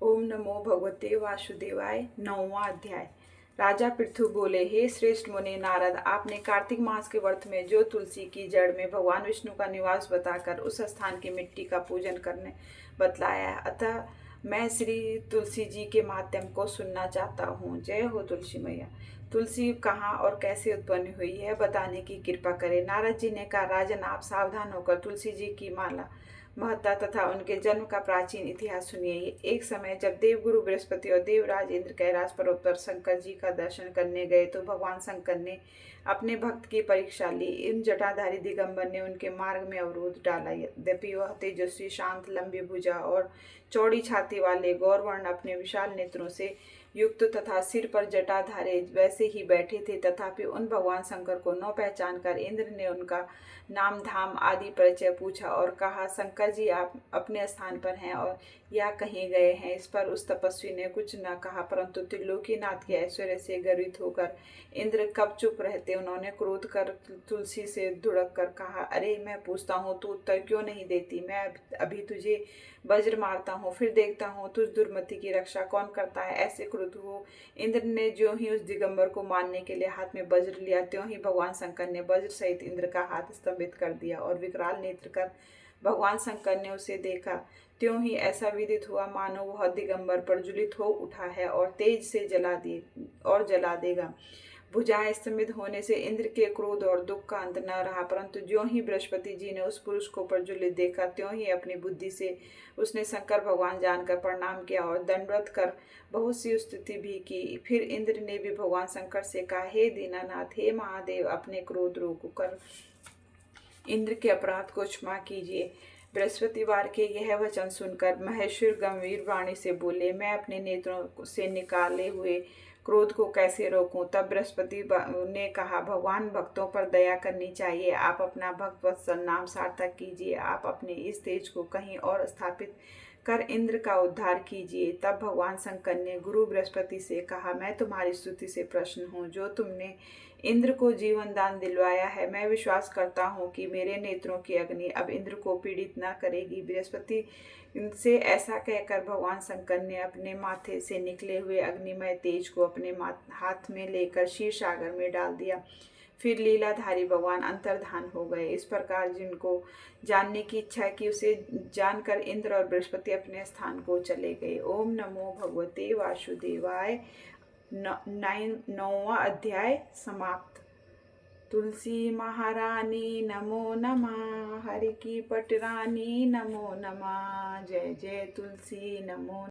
ओम नमो भगवते वासुदेवाय। 9वां अध्याय। राजा पृथु बोले, हे श्रेष्ठ मुनि नारद, आपने कार्तिक मास के व्रत में जो तुलसी की जड़ में भगवान विष्णु का निवास बताकर उस स्थान की मिट्टी का पूजन करने बतलाया है, अतः मैं श्री तुलसी जी के माध्यम को सुनना चाहता हूँ। जय हो तुलसी मैया। तुलसी कहाँ और कैसे उत्पन्न हुई है बताने की कृपा करें। नारद जी ने कहा, राजन, आप सावधान होकर तुलसी जी की माला महत्ता तथा उनके जन्म का प्राचीन इतिहास सुनिए। एक समय जब देवगुरु बृहस्पति और देवराज इंद्र कैलाश पर्वत पर शंकर जी का दर्शन करने गए तो भगवान शंकर ने अपने भक्त की परीक्षा ली। इन जटाधारी दिगंबर ने उनके मार्ग में अवरोध डाला। यद्यपि वह तेजस्वी, शांत, लंबी भुजा और चौड़ी छाती वाले गौरवर्ण अपने विशाल नेत्रों से युक्त तथा सिर पर जटाधारे वैसे ही बैठे थे, तथापि उन भगवान शंकर को न पहचान कर इंद्र ने उनका नाम, धाम आदि परिचय पूछा और कहा, शंकर जी, आप अपने स्थान पर हैं और या कहीं गए हैं? इस पर उस तपस्वी ने कुछ न कहा, परंतु त्रिलोकीनाथ के ऐश्वर्य से गर्वित होकर इंद्र कब चुप रहते, उन्होंने क्रोध कर तुलसी से धुड़क कर कहा, अरे मैं पूछता हूँ, तू उत्तर क्यों नहीं देती? मैं अभी तुझे वज्र मारता हूँ, फिर देखता हूँ तुझ दुर्मति की रक्षा कौन करता है। ऐसे क्रुद्ध हो इंद्र ने ज्यों ही उस दिगंबर को मारने के लिए हाथ में वज्र लिया, त्यों ही भगवान शंकर ने वज्र सहित इंद्र का हाथ स्तंभित कर दिया और विकराल नेत्र कर भगवान शंकर ने उसे देखा। त्यों ही ऐसा विदित हुआ मानो वह दिगंबर प्रज्वलित हो उठा है और तेज से जला देगा। भुजाएं स्तंभित होने से इंद्र के क्रोध और दुख का अंत न रहा, परंतु ज्यों ही बृहस्पति जी ने उस पुरुष को प्रज्वलित देखा, त्यों ही अपनी बुद्धि से उसने शंकर भगवान जानकर प्रणाम किया और दंडवत कर बहुत सी स्तुति भी की। फिर इंद्र ने भी भगवान शंकर से कहा, हे दीनानाथ, हे महादेव, अपने क्रोध रोक कर इंद्र के अपराध को क्षमा कीजिए। बृहस्पतिवार के यह वचन सुनकर महेश्वर गंभीर वाणी से बोले, मैं अपने नेत्रों से निकाले हुए क्रोध को कैसे रोकूं? तब बृहस्पति ने कहा, भगवान भक्तों पर दया करनी चाहिए। आप अपना भक्त वत्सल नाम सार्थक कीजिए। आप अपने इस तेज को कहीं और स्थापित कर इंद्र का उद्धार कीजिए। तब भगवान शंकर ने गुरु बृहस्पति से कहा, मैं तुम्हारी स्तुति से प्रसन्न हूँ, जो तुमने इंद्र को जीवन दान दिलवाया है। मैं विश्वास करता हूँ कि मेरे नेत्रों की अग्नि अब इंद्र को पीड़ित न करेगी। बृहस्पति से ऐसा कहकर भगवान शंकर ने अपने माथे से निकले हुए अग्निमय तेज को अपने हाथ में लेकर क्षीर सागर में डाल दिया। फिर लीलाधारी भगवान अंतर्धान हो गए। इस प्रकार जिनको जानने की इच्छा की, उसे जानकर इंद्र और बृहस्पति अपने स्थान को चले गए। ओम नमो भगवते वासुदेवाय। 9वां अध्याय समाप्त। तुलसी महारानी नमो नमः, हरि की पटरानी नमो नमः। जय जय तुलसी नमो